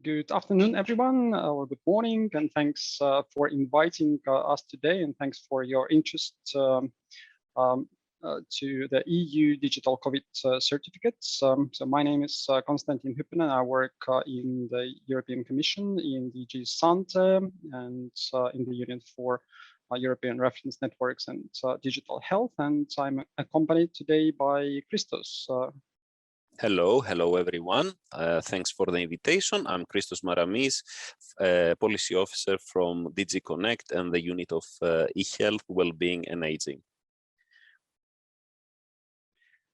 Good afternoon, everyone, or good morning, and thanks for inviting us today, and thanks for your interest to the EU digital COVID certificates. So my name is Konstantin Hyppönen. I work in the European Commission in DG SANTE and in the Union for European Reference Networks and Digital Health. And I'm accompanied today by Christos. Hello everyone. Thanks for the invitation. I'm Christos Maramis, Policy Officer from DG CNECT and the Unit of eHealth, Wellbeing and Aging.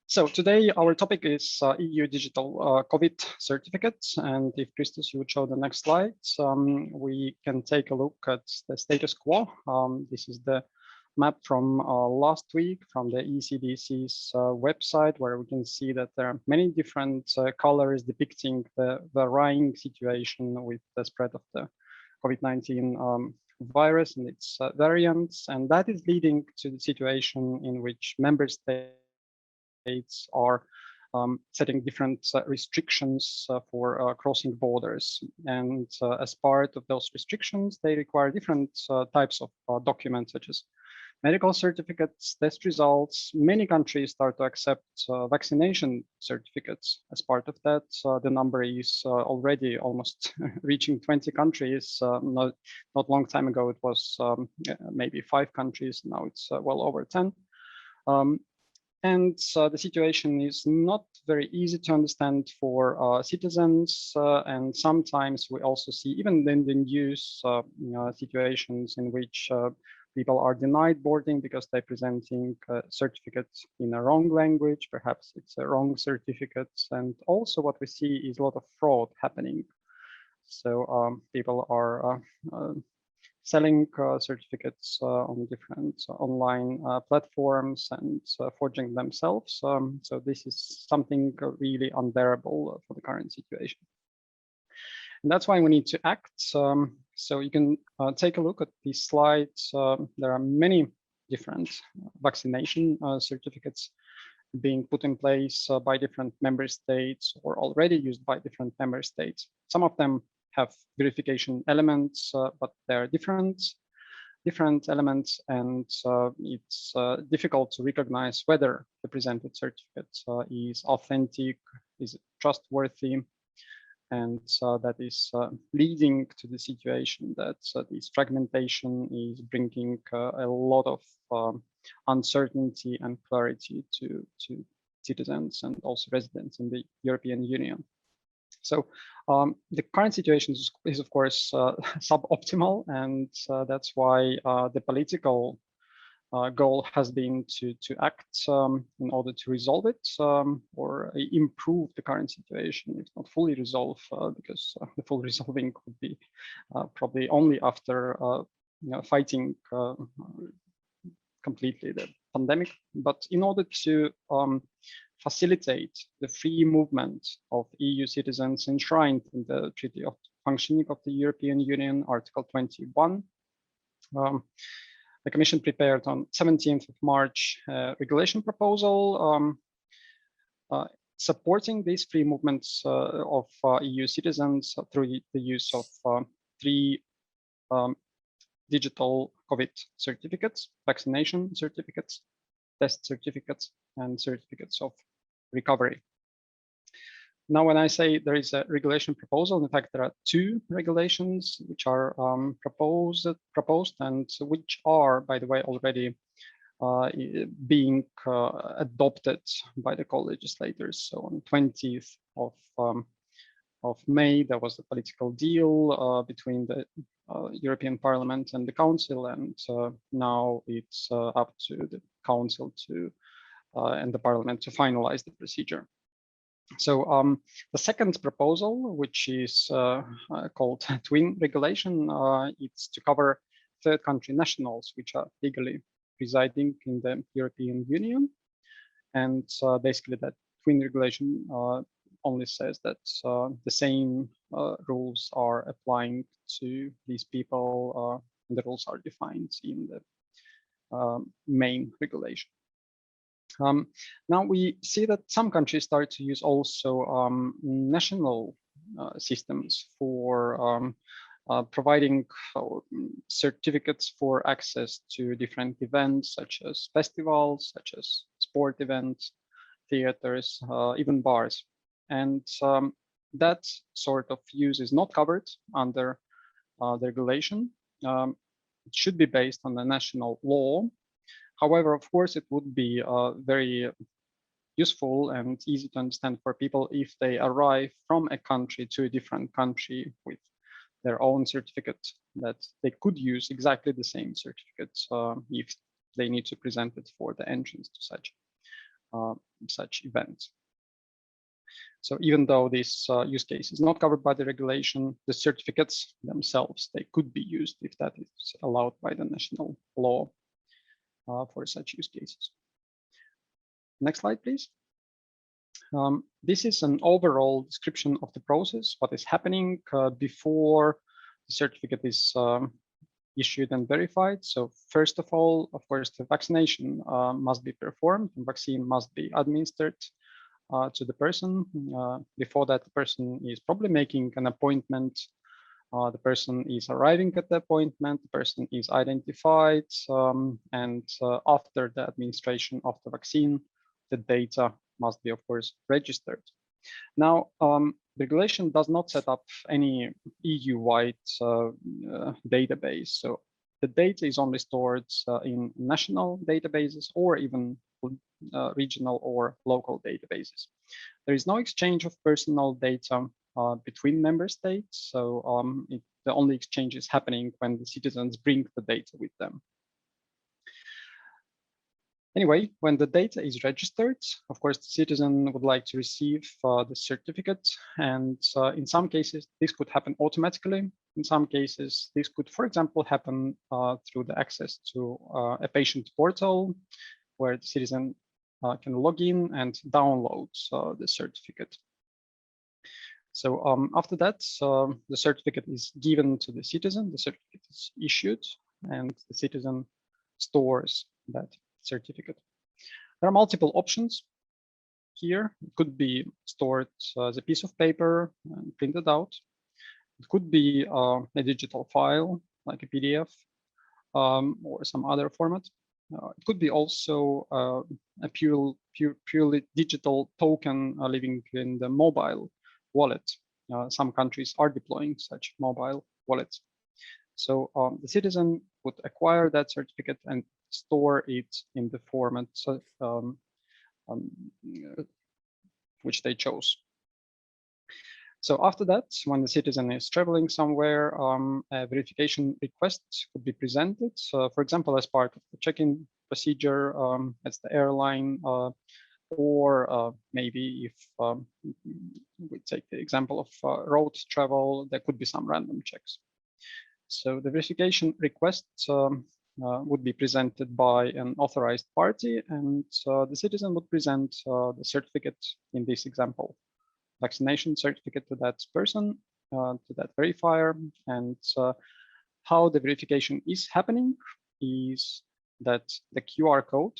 So today our topic is EU digital COVID certificates, and if Christos, you would show the next slide, we can take a look at the status quo. This is the map from last week from the ECDC's website, where we can see that there are many different colors depicting the varying situation with the spread of the COVID-19 virus and its variants, and that is leading to the situation in which member states are setting different restrictions for crossing borders. And as part of those restrictions, they require different types of documents, such as medical certificates, test results. Many countries start to accept vaccination certificates. As part of that, the number is already almost reaching 20 countries. Not long time ago, it was maybe 5 countries. Now it's well over 10. And the situation is not very easy to understand for citizens. And sometimes we also see, even in the news, situations in which people are denied boarding because they're presenting certificates in a wrong language. Perhaps it's a wrong certificate. And also what we see is a lot of fraud happening. So people are selling certificates on different online platforms and forging themselves. So this is something really unbearable for the current situation. And that's why we need to act. So you can take a look at these slides. There are many different vaccination certificates being put in place by different member states or already used by different member states. Some of them have verification elements, but they're different elements, and it's difficult to recognize whether the presented certificate is authentic, is trustworthy. And that is leading to the situation that this fragmentation is bringing a lot of uncertainty and clarity to citizens and also residents in the European Union. So the current situation is of course suboptimal, and that's why the political goal has been to act in order to resolve it or improve the current situation. It's not fully resolved because the full resolving could be probably only after fighting completely the pandemic. But in order to facilitate the free movement of EU citizens enshrined in the Treaty of Functioning of the European Union, Article 21, the Commission prepared on 17th of March regulation proposal supporting these free movements of EU citizens through the use of 3 digital COVID certificates: vaccination certificates, test certificates, and certificates of recovery. Now, when I say there is a regulation proposal, in fact, there are 2 regulations which are proposed and which are, by the way, already being adopted by the co-legislators. So on 20th of May, there was a political deal between the European Parliament and the Council, and now it's up to the Council and the Parliament to finalize the procedure. So the second proposal, which is called Twin Regulation, it's to cover third country nationals which are legally residing in the European Union. And basically that Twin Regulation only says that the same rules are applying to these people, and the rules are defined in the main regulation. Now we see that some countries start to use also national systems for providing certificates for access to different events, such as festivals, such as sport events, theaters, even bars. And that sort of use is not covered under the regulation. It should be based on the national law. However, of course, it would be very useful and easy to understand for people if they arrive from a country to a different country with their own certificate, that they could use exactly the same certificate if they need to present it for the entrance to such events. So even though this use case is not covered by the regulation, the certificates themselves, they could be used if that is allowed by the national law for such use cases. Next slide, please. This is an overall description of the process, what is happening before the certificate is issued and verified. So first of all, of course, the vaccination must be performed. The vaccine must be administered to the person. Before that, the person is probably making an appointment. The person is arriving at the appointment. The person is identified. And after the administration of the vaccine, the data must be, of course, registered. Now, regulation does not set up any EU-wide database. So the data is only stored in national databases or even regional or local databases. There is no exchange of personal data between member states. So the only exchange is happening when the citizens bring the data with them. Anyway, when the data is registered, of course, the citizen would like to receive the certificate. And in some cases, this could happen automatically. In some cases, this could, for example, happen through the access to a patient portal where the citizen can log in and download the certificate. So after that, the certificate is given to the citizen, the certificate is issued, and the citizen stores that certificate. There are multiple options here. It could be stored as a piece of paper and printed out. It could be a digital file like a PDF or some other format. It could be also a purely digital token living in the mobile wallet. Some countries are deploying such mobile wallets. So the citizen would acquire that certificate and store it in the format which they chose. So after that, when the citizen is traveling somewhere, a verification request could be presented. So for example, as part of the check-in procedure at the airline, or maybe if we take the example of road travel, there could be some random checks. So the verification request would be presented by an authorized party, and the citizen would present the certificate in this example, vaccination certificate, to that person, to that verifier. And how the verification is happening is that the QR code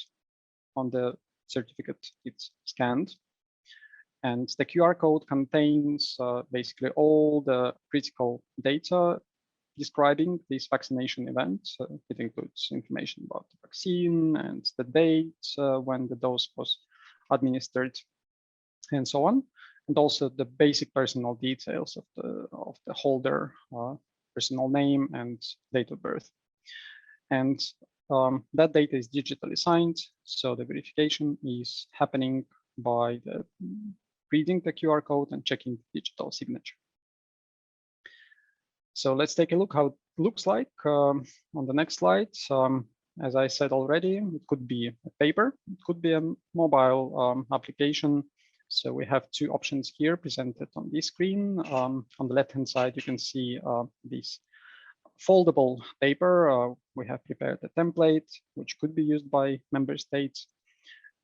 on the certificate is scanned, and the QR code contains basically all the critical data describing this vaccination event. It includes information about the vaccine and the date when the dose was administered, and so on, and also the basic personal details of the holder, personal name and date of birth. And that data is digitally signed, so the verification is happening by reading the QR code and checking the digital signature. So let's take a look how it looks like on the next slide. As I said already, it could be a paper, it could be a mobile application. So we have two options here presented on this screen. On the left-hand side, you can see this foldable paper. We have prepared a template, which could be used by member states.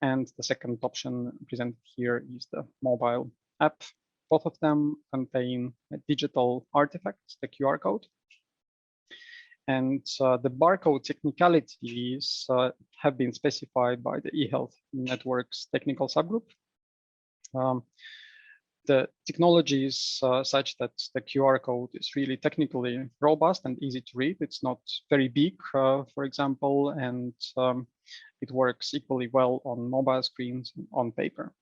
And the second option presented here is the mobile app. Both of them contain a digital artifact, the QR code. And the barcode technicalities have been specified by the eHealth Network's technical subgroup. the technology is such that the QR code is really technically robust and easy to read. It's not very big, for example, and it works equally well on mobile screens and on paper.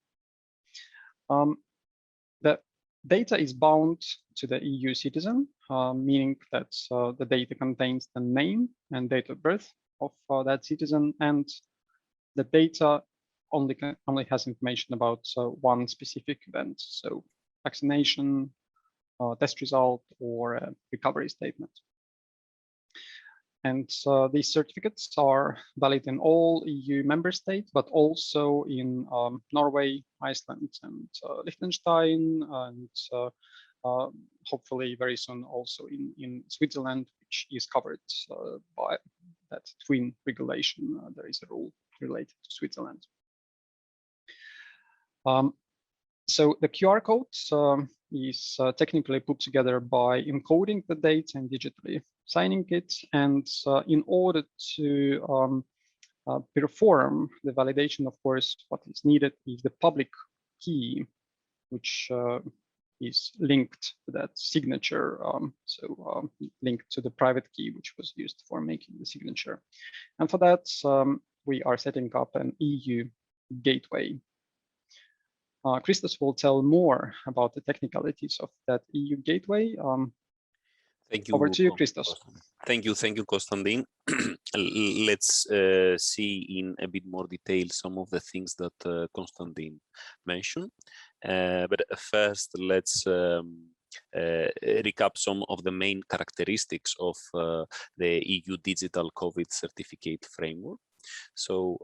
The data is bound to the EU citizen, meaning that the data contains the name and date of birth of that citizen, and the data only has information about one specific event, so vaccination, test result, or a recovery statement. And these certificates are valid in all EU member states, but also in Norway, Iceland, and Liechtenstein, and hopefully very soon also in Switzerland, which is covered by that twin regulation. There is a rule related to Switzerland. So the QR code is technically put together by encoding the data and digitally signing it. And in order to perform the validation, of course, what is needed is the public key, which is linked to that signature. Linked to the private key, which was used for making the signature. And for that, we are setting up an EU gateway. Christos will tell more about the technicalities of that EU gateway. Thank you. Over to you, Christos. Thank you, Konstantin. Let's see in a bit more detail some of the things that Konstantin mentioned. But first, let's recap some of the main characteristics of the EU Digital COVID Certificate Framework. So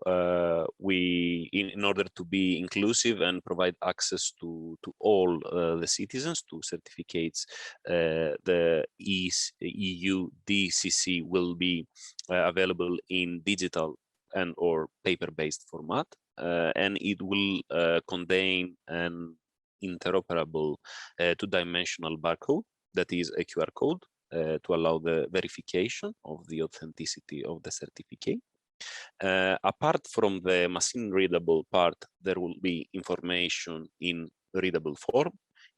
in order to be inclusive and provide access to all the citizens to certificates, the EU DCC will be available in digital and or paper-based format, and it will contain an interoperable two-dimensional barcode, that is a QR code, to allow the verification of the authenticity of the certificate. Apart from the machine readable part, there will be information in readable form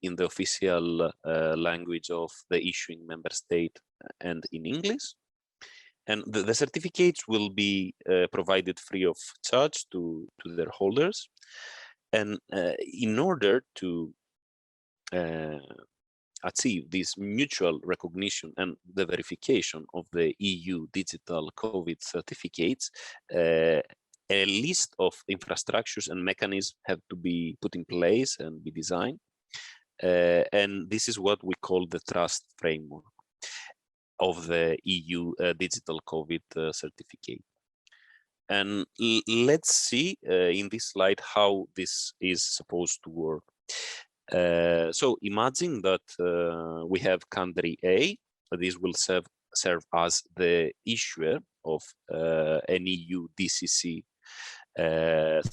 in the official language of the issuing member state and in English. And the certificates will be provided free of charge to their holders. And in order to achieve this mutual recognition and the verification of the EU digital COVID certificates, a list of infrastructures and mechanisms have to be put in place and be designed. And this is what we call the trust framework of the EU digital COVID certificate. And let's see in this slide how this is supposed to work. So imagine that we have country A. This will serve as the issuer of an EU DCC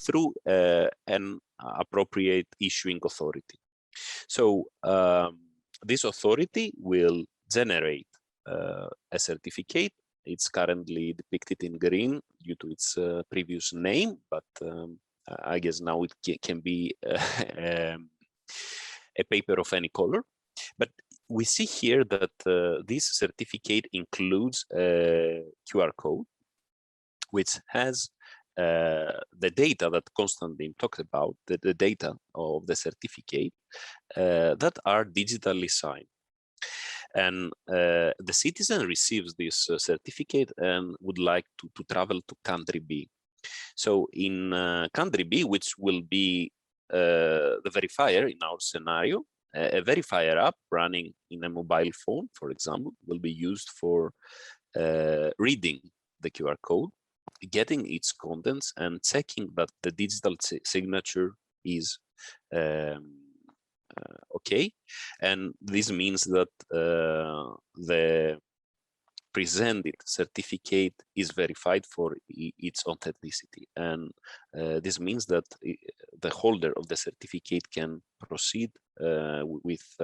through an appropriate issuing authority. So this authority will generate a certificate. It's currently depicted in green due to its previous name, but I guess now it can be a paper of any color. But we see here that this certificate includes a QR code, which has the data that Konstantin talked about, the data of the certificate that are digitally signed. And the citizen receives this certificate and would like to travel to country B. So in country B, which will be the verifier in our scenario, a verifier app running in a mobile phone, for example, will be used for reading the QR code, getting its contents, and checking that the digital signature is okay. And this means that the presented certificate is verified for its authenticity. And this means that the holder of the certificate can proceed with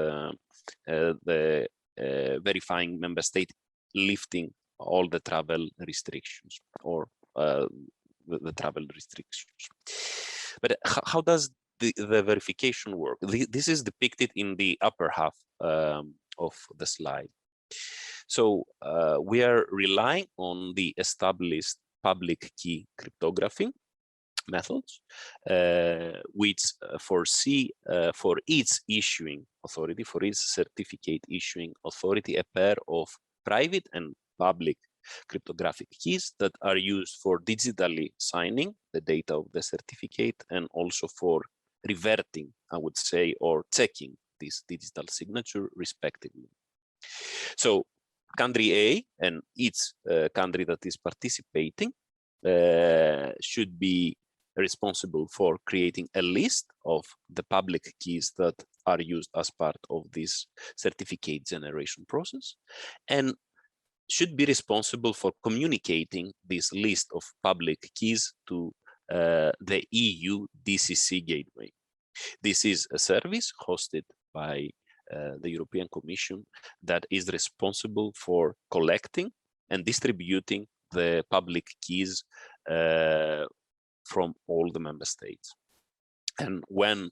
the verifying member state lifting all the travel restrictions or the travel restrictions. But how does the verification work? This is depicted in the upper half of the slide. So we are relying on the established public key cryptography methods, which foresee for each issuing authority, for each certificate issuing authority, a pair of private and public cryptographic keys that are used for digitally signing the data of the certificate and also for reverting, I would say, or checking this digital signature respectively. So country A and each country that is participating should be responsible for creating a list of the public keys that are used as part of this certificate generation process, and should be responsible for communicating this list of public keys to the EU DCC gateway. This is a service hosted by the European Commission that is responsible for collecting and distributing the public keys from all the member states. And when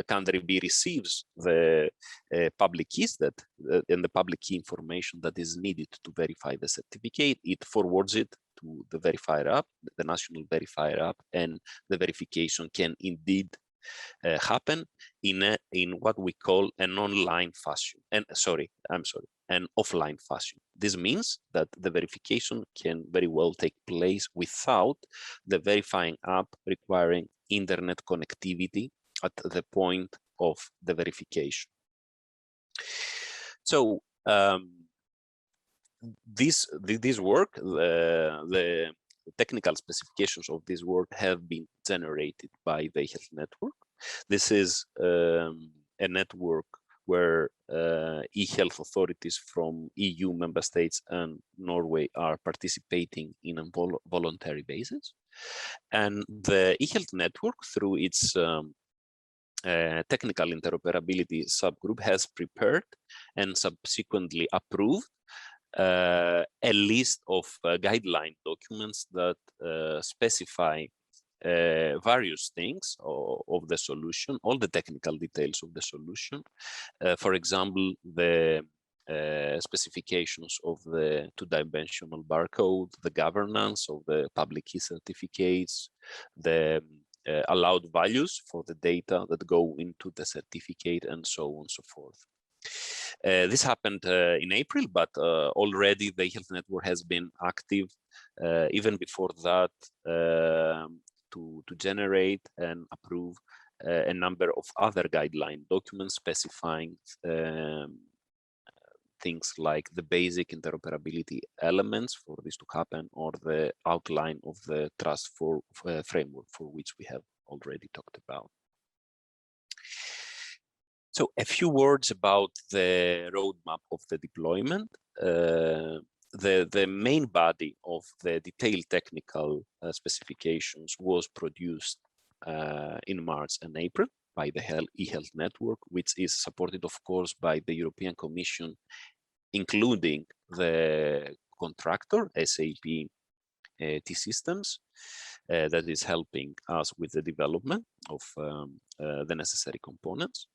country B receives the public keys that and the public key information that is needed to verify the certificate, it forwards it to the verifier app, the national verifier app, and the verification can indeed happen in what we call an online fashion. And an offline fashion. This means that the verification can very well take place without the verifying app requiring internet connectivity at the point of the verification. So this work, the technical specifications of this work have been generated by the eHealth network. This is a network where eHealth authorities from EU member states and Norway are participating in a voluntary basis. And the eHealth network, through its technical interoperability subgroup, has prepared and subsequently approved a list of guideline documents that specify various things of the solution, all the technical details of the solution. For example, the specifications of the two-dimensional barcode, the governance of the public key certificates, the allowed values for the data that go into the certificate, and so on and so forth. This happened in April, but already the eHealth network has been active even before that to generate and approve a number of other guideline documents specifying things like the basic interoperability elements for this to happen, or the outline of the trust framework for which we have already talked about. So a few words about the roadmap of the deployment. The main body of the detailed technical specifications was produced in March and April by the eHealth network, which is supported, of course, by the European Commission, including the contractor, SAP T-Systems, that is helping us with the development of the necessary components.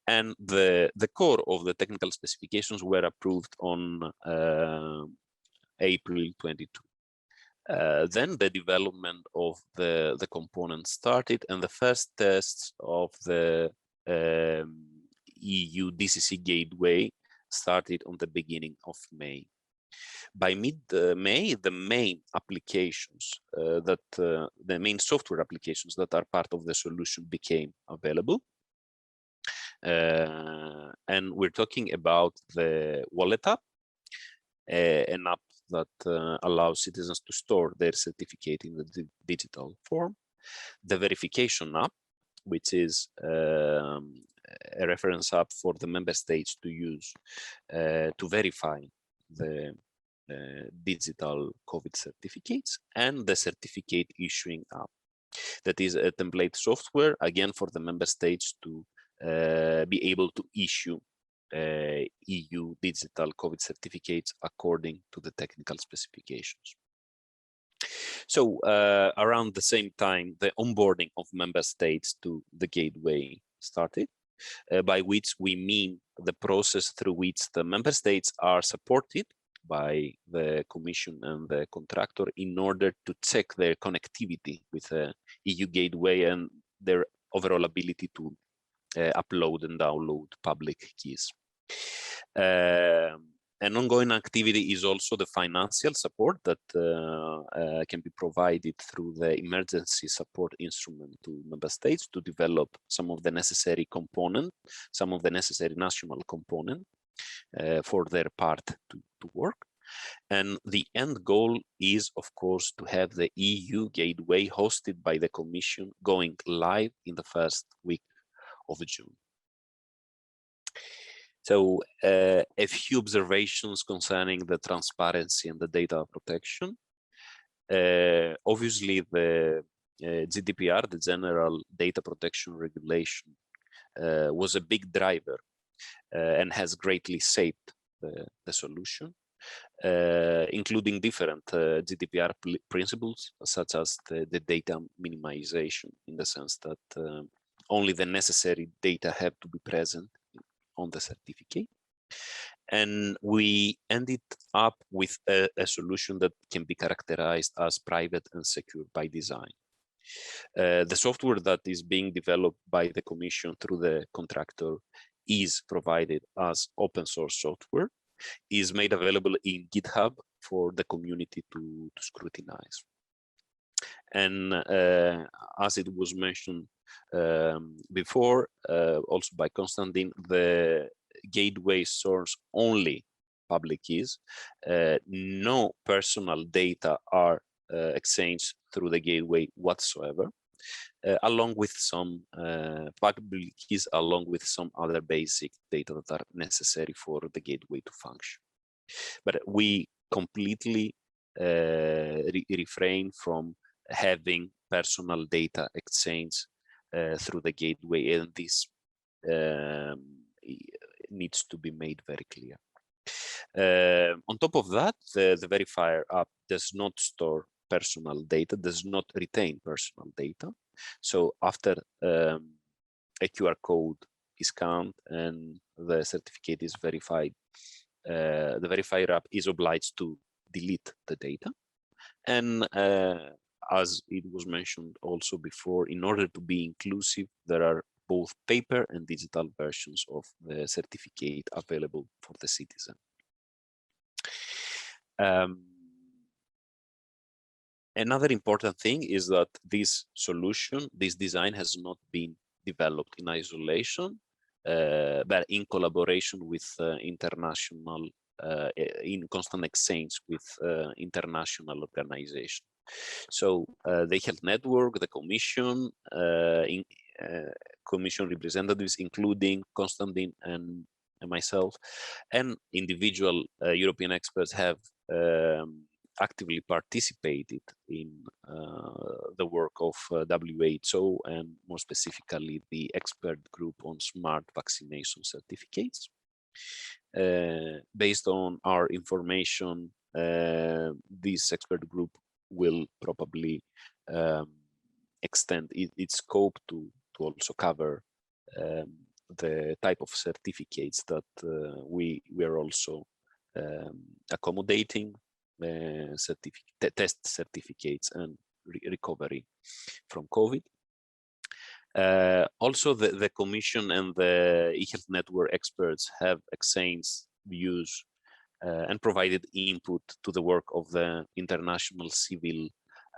And the core of the technical specifications were approved on April 22. Then the development of the components started, and the first tests of the EU DCC gateway started on the beginning of May. By mid-May, the main applications the main software applications that are part of the solution became available. And we're talking about the wallet app, an app that allows citizens to store their certificate in the digital form. The verification app, which is a reference app for the member states to use to verify the digital COVID certificates, and the certificate issuing app, that is a template software, again, for the member states to be able to issue EU digital COVID certificates according to the technical specifications. So around the same time, the onboarding of member states to the gateway started, by which we mean the process through which the member states are supported by the Commission and the contractor in order to check their connectivity with the EU gateway and their overall ability to upload and download public keys. An ongoing activity is also the financial support that can be provided through the emergency support instrument to member states to develop some of the necessary components, some of the necessary national components for their part to work. And the end goal is, of course, to have the EU gateway hosted by the Commission going live in the first week of June. So a few observations concerning the transparency and the data protection. Obviously, the GDPR, the General Data Protection Regulation, was a big driver and has greatly shaped the solution, including different GDPR principles, such as the data minimization, in the sense that only the necessary data have to be present on the certificate. And we ended up with a solution that can be characterized as private and secure by design. The software that is being developed by the Commission through the contractor is provided as open source software, is made available in GitHub for the community to scrutinize. And as it was mentioned before, also by Konstantin, the gateway stores only public keys. No personal data are exchanged through the gateway whatsoever, along with some public keys, along with some other basic data that are necessary for the gateway to function. But we completely refrain from having personal data exchange through the gateway, and this needs to be made very clear. On top of that, the verifier app does not store personal data, does not retain personal data. So after a QR code is scanned and the certificate is verified, the verifier app is obliged to delete the data. And as it was mentioned also before, in order to be inclusive, there are both paper and digital versions of the certificate available for the citizen. Another important thing is that this solution, this design has not been developed in isolation, but in collaboration with international, in constant exchange with international organizations. So the Health Network, the Commission, Commission representatives, including Konstantin and myself, and individual European experts have actively participated in the work of WHO, and more specifically the expert group on smart vaccination certificates. Based on our information, this expert group will probably extend its scope to also cover the type of certificates that we are also accommodating, test certificates and recovery from COVID. Also, the Commission and the eHealth Network experts have exchanged views and provided input to the work of the International Civil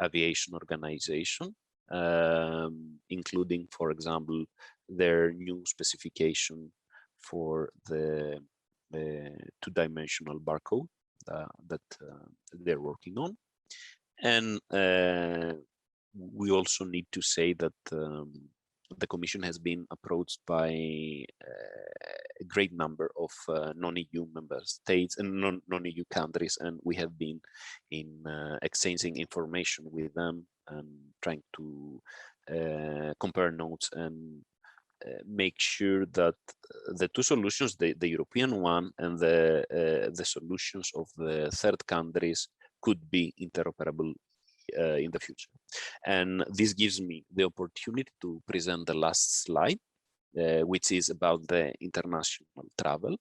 Aviation Organization, including, for example, their new specification for the two-dimensional barcode that they're working on. And we also need to say that the Commission has been approached by a great number of non-EU member states and non-EU countries, and we have been in exchanging information with them and trying to compare notes and make sure that the two solutions, the European one and the solutions of the third countries, could be interoperable in the future. And this gives me the opportunity to present the last slide, which is about the international travel.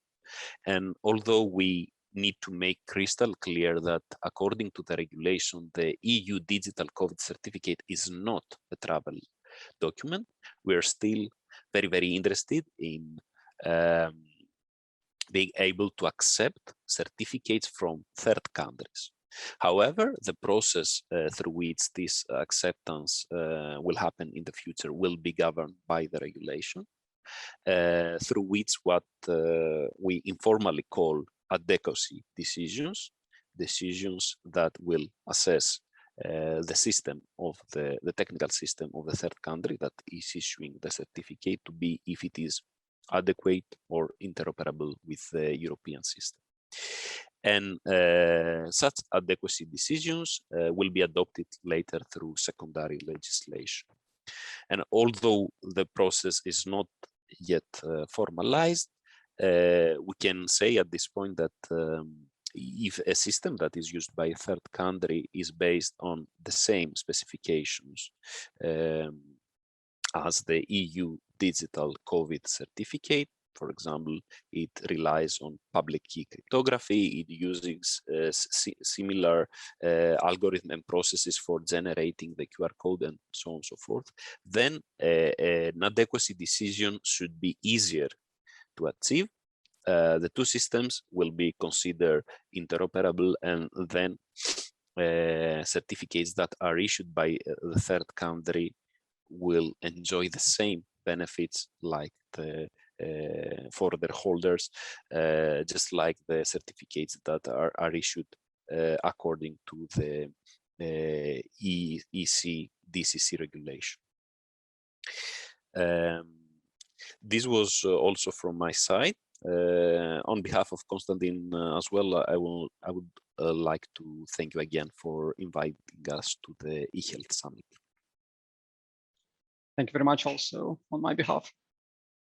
And although we need to make crystal clear that according to the regulation, the EU digital COVID certificate is not a travel document, we are still very, very interested in being able to accept certificates from third countries. However, the process through which this acceptance will happen in the future will be governed by the regulation, through which what we informally call adequacy decisions, decisions that will assess the system of the technical system of the third country that is issuing the certificate to be if it is adequate or interoperable with the European system. And such adequacy decisions will be adopted later through secondary legislation. And although the process is not yet formalized, we can say at this point that if a system that is used by a third country is based on the same specifications as the EU digital COVID certificate, for example, it relies on public key cryptography, it uses similar algorithm and processes for generating the QR code and so on and so forth, then an adequacy decision should be easier to achieve. The two systems will be considered interoperable, and then certificates that are issued by the third country will enjoy the same benefits like the for their holders, just like the certificates that are issued according to the EC DCC regulation. This was also from my side. On behalf of Konstantin as well, I would like to thank you again for inviting us to the eHealth Summit. Thank you very much also on my behalf.